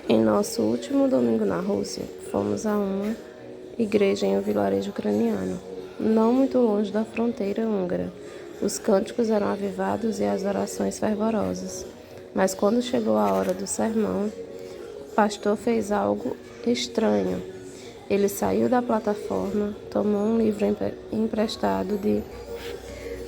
Em nosso último domingo na Rússia, fomos a uma igreja em um vilarejo ucraniano, não muito longe da fronteira húngara. Os cânticos eram avivados e as orações fervorosas. Mas quando chegou a hora do sermão, o pastor fez algo estranho. Ele saiu da plataforma, tomou um livro emprestado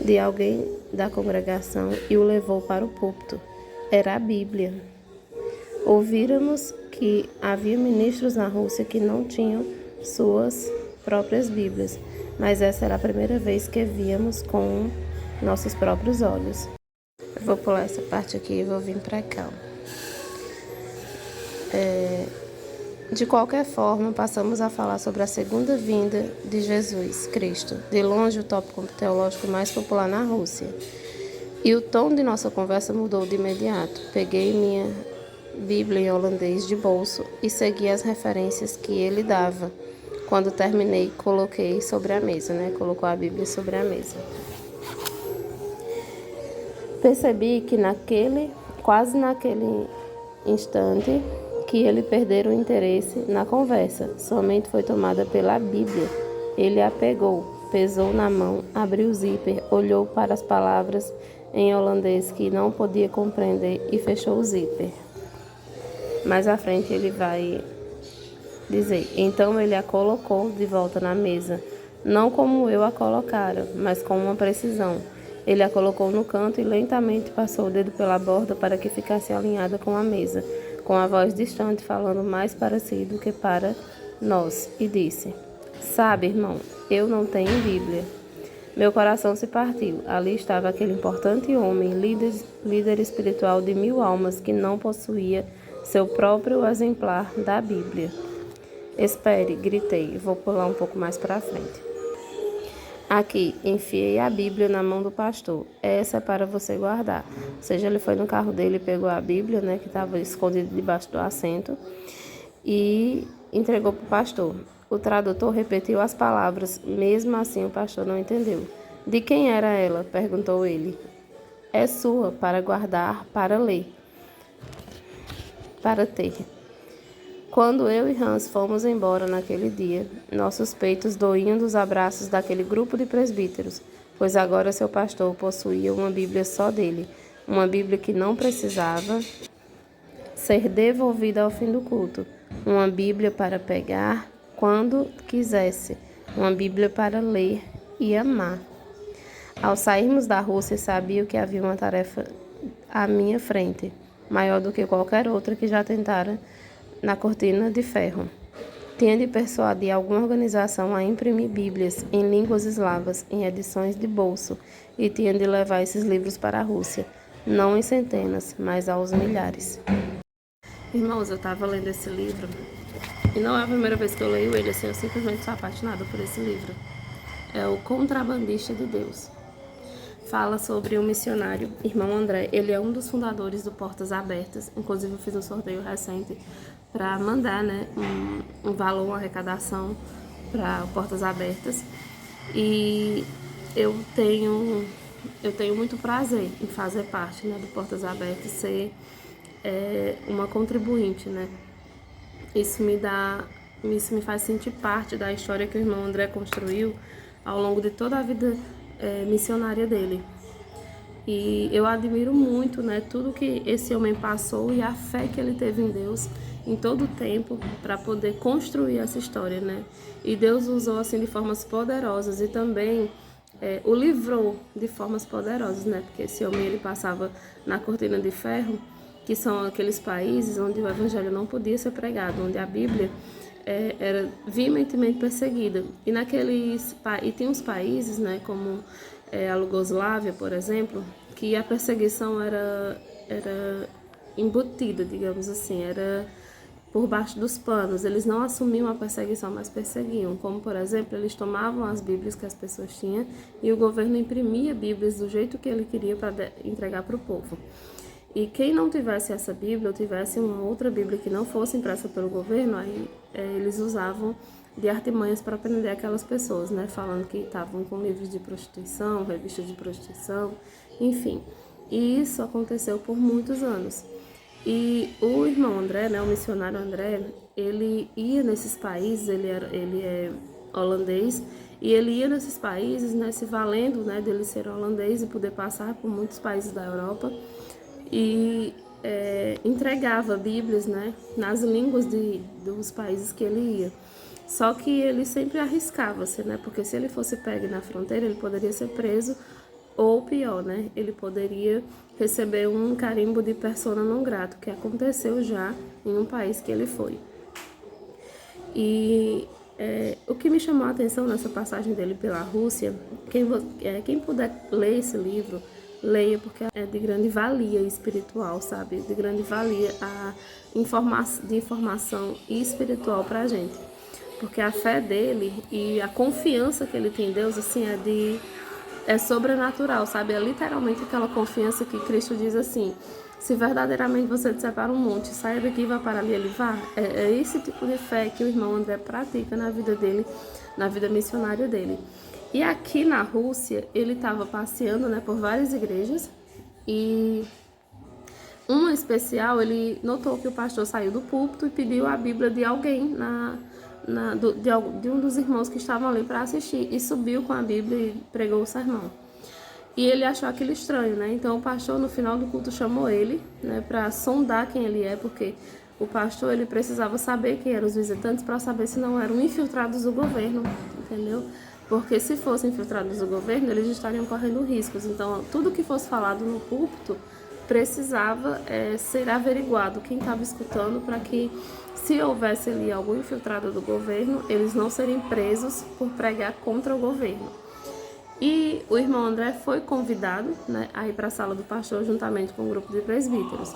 de alguém da congregação e o levou para o púlpito. Era a Bíblia. Ouvíramos que havia ministros na Rússia que não tinham suas próprias Bíblias, mas essa era a primeira vez que víamos com nossos próprios olhos. Eu vou pular essa parte aqui e vou vir para cá. De qualquer forma, passamos a falar sobre a segunda vinda de Jesus Cristo, de longe o tópico teológico mais popular na Rússia. E o tom de nossa conversa mudou de imediato. Peguei minha Bíblia em holandês de bolso e segui as referências que ele dava. Quando terminei, coloquei sobre a mesa, Colocou a Bíblia sobre a mesa. Percebi que quase naquele instante, que ele perdera o interesse na conversa. Sua mente foi tomada pela Bíblia. Ele a pegou, pesou na mão, abriu o zíper, olhou para as palavras em holandês que não podia compreender e fechou o zíper. Mais à frente ele vai dizer: então ele a colocou de volta na mesa, não como eu a colocara, mas com uma precisão. Ele a colocou no canto e lentamente passou o dedo pela borda para que ficasse alinhada com a mesa, com a voz distante falando mais para si do que para nós, e disse: sabe, irmão, eu não tenho Bíblia. Meu coração se partiu. Ali estava aquele importante homem, líder espiritual de 1000 almas, que não possuía seu próprio exemplar da Bíblia. Espere, gritei. Vou pular um pouco mais para frente. Aqui, enfiei a Bíblia na mão do pastor. Essa é para você guardar. Ou seja, ele foi no carro dele e pegou a Bíblia, que estava escondida debaixo do assento, e entregou para o pastor. O tradutor repetiu as palavras, mesmo assim o pastor não entendeu. De quem era ela? Perguntou ele. É sua, para guardar, para ler, para ter. Quando eu e Hans fomos embora naquele dia, nossos peitos doíam dos abraços daquele grupo de presbíteros, pois agora seu pastor possuía uma Bíblia só dele, uma Bíblia que não precisava ser devolvida ao fim do culto, uma Bíblia para pegar quando quisesse, uma Bíblia para ler e amar. Ao sairmos da Rússia, sabia que havia uma tarefa à minha frente, maior do que qualquer outra que já tentara na cortina de ferro. Tinha de persuadir alguma organização a imprimir Bíblias em línguas eslavas, em edições de bolso, e tinha de levar esses livros para a Rússia, não em centenas, mas aos milhares. Irmãos, eu estava lendo esse livro, e não é a primeira vez que eu leio ele, assim, eu simplesmente sou apaixonada por esse livro. É O Contrabandista de Deus. Fala sobre um missionário, irmão André. Ele é um dos fundadores do Portas Abertas. Inclusive, eu fiz um sorteio recente para mandar um valor, uma arrecadação para o Portas Abertas. E eu tenho muito prazer em fazer parte do Portas Abertas, ser uma contribuinte. Isso me faz sentir parte da história que o irmão André construiu ao longo de toda a vida missionária dele. E eu admiro muito, tudo que esse homem passou e a fé que ele teve em Deus em todo o tempo para poder construir essa história, E Deus usou assim de formas poderosas e também o livrou de formas poderosas, Porque esse homem ele passava na cortina de ferro, que são aqueles países onde o evangelho não podia ser pregado, onde a Bíblia era veementemente perseguida. E tem uns países, como a Iugoslávia, por exemplo, que a perseguição era embutida, digamos assim, era por baixo dos panos. Eles não assumiam a perseguição, mas perseguiam. Como, por exemplo, eles tomavam as Bíblias que as pessoas tinham e o governo imprimia Bíblias do jeito que ele queria para entregar para o povo. E quem não tivesse essa Bíblia ou tivesse uma outra Bíblia que não fosse impressa pelo governo, aí eles usavam de artimanhas para prender aquelas pessoas, falando que estavam com livros de prostituição, revistas de prostituição, enfim. E isso aconteceu por muitos anos. E o irmão André, né, o missionário André, ele ia nesses países, ele é holandês, e ele ia nesses países, né, se valendo, né, dele ser holandês e poder passar por muitos países da Europa, e entregava Bíblias, né, nas línguas dos países que ele ia. Só que ele sempre arriscava-se, né, porque se ele fosse pego na fronteira, ele poderia ser preso, ou pior, né, ele poderia receber um carimbo de persona não grata, que aconteceu já em um país que ele foi. E o que me chamou a atenção nessa passagem dele pela Rússia, quem puder ler esse livro, leia, porque é de grande valia espiritual, sabe? De grande valia de informação espiritual pra gente. Porque a fé dele e a confiança que ele tem em Deus, assim, é sobrenatural, sabe? É literalmente aquela confiança que Cristo diz assim: se verdadeiramente você disser para um monte, saia daqui e vá para ali, ele vá. É esse tipo de fé que o irmão André pratica na vida dele, na vida missionária dele. E aqui na Rússia, ele estava passeando, né, por várias igrejas, e uma especial, ele notou que o pastor saiu do púlpito e pediu a Bíblia de alguém, de um dos irmãos que estavam ali para assistir, e subiu com a Bíblia e pregou o sermão. E ele achou aquilo estranho, né? Então o pastor no final do culto chamou ele, né, para sondar quem ele é, porque o pastor ele precisava saber quem eram os visitantes para saber se não eram infiltrados do governo, entendeu? Porque se fossem infiltrados do governo, eles estariam correndo riscos. Então tudo que fosse falado no púlpito precisava ser averiguado quem estava escutando, para que, se houvesse ali algum infiltrado do governo, eles não serem presos por pregar contra o governo. E o irmão André foi convidado, né, a ir para a sala do pastor juntamente com um grupo de presbíteros.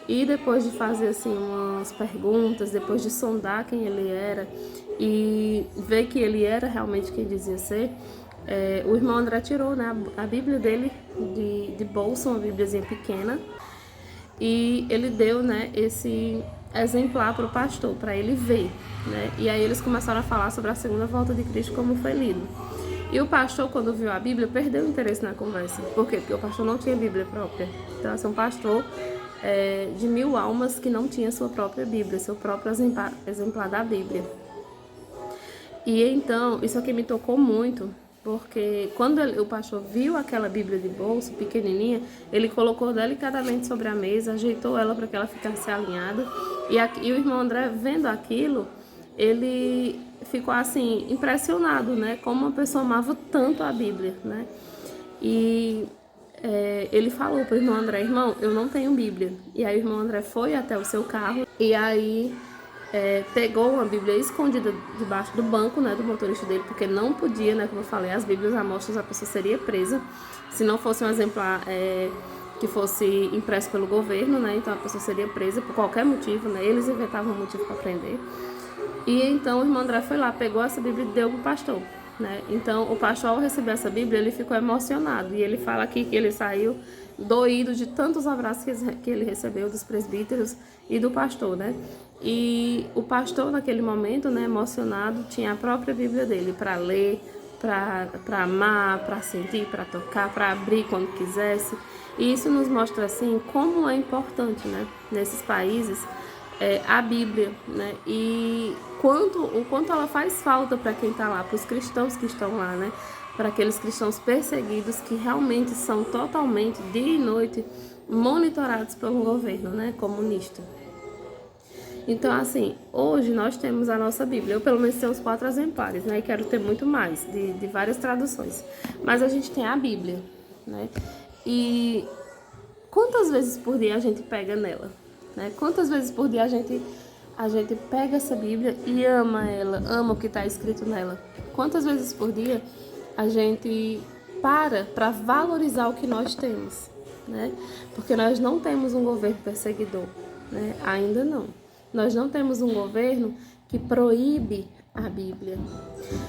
E depois de fazer assim umas perguntas, depois de sondar quem ele era e ver que ele era realmente quem dizia ser, o irmão André tirou, né, a Bíblia dele de bolsa, uma Bíbliazinha pequena, e ele deu, né, esse exemplar para o pastor, para ele ver, né? E aí eles começaram a falar sobre a segunda volta de Cristo, como foi lido. E o pastor, quando viu a Bíblia, perdeu o interesse na conversa. Por quê? Porque o pastor não tinha Bíblia própria. Então, assim, um pastor de 1000 almas que não tinha sua própria Bíblia, seu próprio exemplar da Bíblia. E então, isso aqui me tocou muito, porque quando o pastor viu aquela Bíblia de bolso, pequenininha, ele colocou delicadamente sobre a mesa, ajeitou ela para que ela ficasse alinhada. E o irmão André, vendo aquilo, ele ficou assim, impressionado, né? Como uma pessoa amava tanto a Bíblia, né? E ele falou para o irmão André: irmão, eu não tenho Bíblia. E aí o irmão André foi até o seu carro e aí pegou uma Bíblia escondida debaixo do banco, né, do motorista dele, porque não podia, né, como eu falei, as Bíblias amostras a pessoa seria presa, se não fosse um exemplar que fosse impresso pelo governo, né, então a pessoa seria presa por qualquer motivo, né, eles inventavam um motivo para prender. E então o irmão André foi lá, pegou essa Bíblia e deu para o pastor, né. Então o pastor, ao receber essa Bíblia, ele ficou emocionado, e ele fala aqui que ele saiu doído de tantos abraços que ele recebeu dos presbíteros e do pastor, né? E o pastor, naquele momento, né, emocionado, tinha a própria Bíblia dele para ler, para amar, para sentir, para tocar, para abrir quando quisesse. E isso nos mostra, assim, como é importante, né, nesses países, a Bíblia, né? E o quanto ela faz falta para quem está lá, para os cristãos que estão lá, né? Para aqueles cristãos perseguidos que realmente são totalmente, dia e noite, monitorados pelo governo, né, comunista. Então, assim, hoje nós temos a nossa Bíblia. Eu, pelo menos, tenho uns 4 exemplares, né, e quero ter muito mais, de várias traduções. Mas a gente tem a Bíblia, né, e quantas vezes por dia a gente pega nela, né? Quantas vezes por dia a gente pega essa Bíblia e ama ela, ama o que está escrito nela? Quantas vezes por dia a gente para valorizar o que nós temos, né? Porque nós não temos um governo perseguidor, né? Ainda não. Nós não temos um governo que proíbe a Bíblia.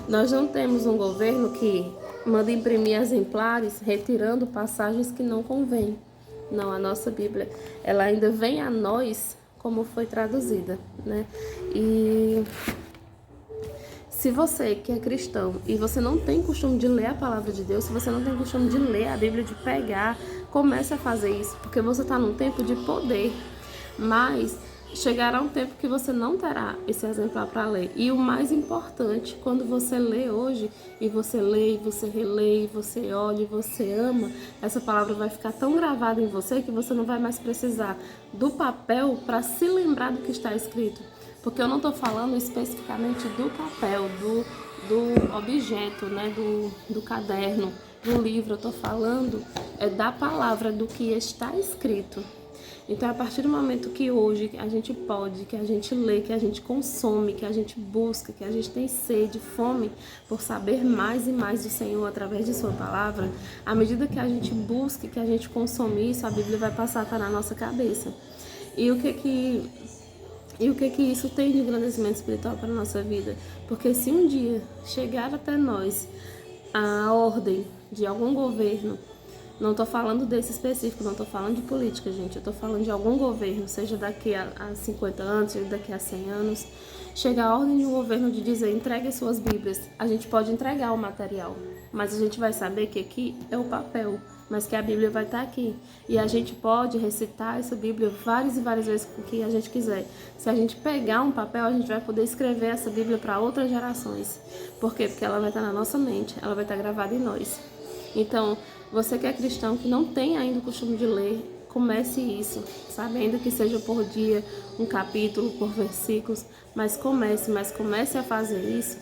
Nós não temos um governo que manda imprimir exemplares retirando passagens que não convêm. Não, a nossa Bíblia, ela ainda vem a nós como foi traduzida, né? E se você que é cristão e você não tem costume de ler a palavra de Deus, se você não tem costume de ler a Bíblia, de pegar, comece a fazer isso, porque você está num tempo de poder. Mas chegará um tempo que você não terá esse exemplar para ler. E o mais importante, quando você lê hoje, e você lê, e você relê, e você olha, e você ama, essa palavra vai ficar tão gravada em você que você não vai mais precisar do papel para se lembrar do que está escrito. Porque eu não estou falando especificamente do papel, do objeto, né, do caderno, do livro. Eu estou falando da palavra, do que está escrito. Então, a partir do momento que hoje a gente pode, que a gente lê, que a gente consome, que a gente busca, que a gente tem sede, fome por saber mais e mais do Senhor através de sua palavra, à medida que a gente busca, que a gente consome isso, a Bíblia vai passar a estar na nossa cabeça. E o que isso tem de engrandecimento espiritual para a nossa vida? Porque se um dia chegar até nós a ordem de algum governo, não estou falando desse específico, não estou falando de política, gente. Eu estou falando de algum governo, seja daqui a 50 anos, seja daqui a 100 anos. Chega a ordem de um governo de dizer, entregue as suas Bíblias. A gente pode entregar o material, mas a gente vai saber que aqui é o papel, mas que a Bíblia vai estar aqui. E a gente pode recitar essa Bíblia várias e várias vezes que a gente quiser. Se a gente pegar um papel, a gente vai poder escrever essa Bíblia para outras gerações. Por quê? Porque ela vai estar na nossa mente, ela vai estar gravada em nós. Então, você que é cristão, que não tem ainda o costume de ler, comece isso, sabe? Ainda que seja por dia, um capítulo, por versículos, mas comece a fazer isso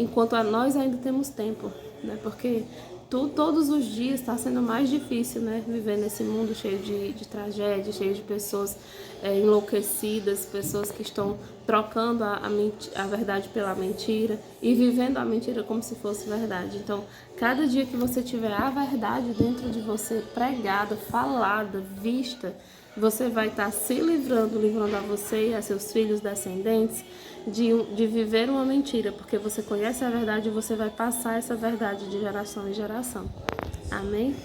enquanto nós ainda temos tempo, né? Porque todos os dias está sendo mais difícil, né? Viver nesse mundo cheio de tragédia, cheio de pessoas enlouquecidas, pessoas que estão trocando a verdade pela mentira e vivendo a mentira como se fosse verdade. Então, cada dia que você tiver a verdade dentro de você, pregada, falada, vista, você vai estar se livrando a você e a seus filhos descendentes de viver uma mentira, porque você conhece a verdade e você vai passar essa verdade de geração em geração. Amém?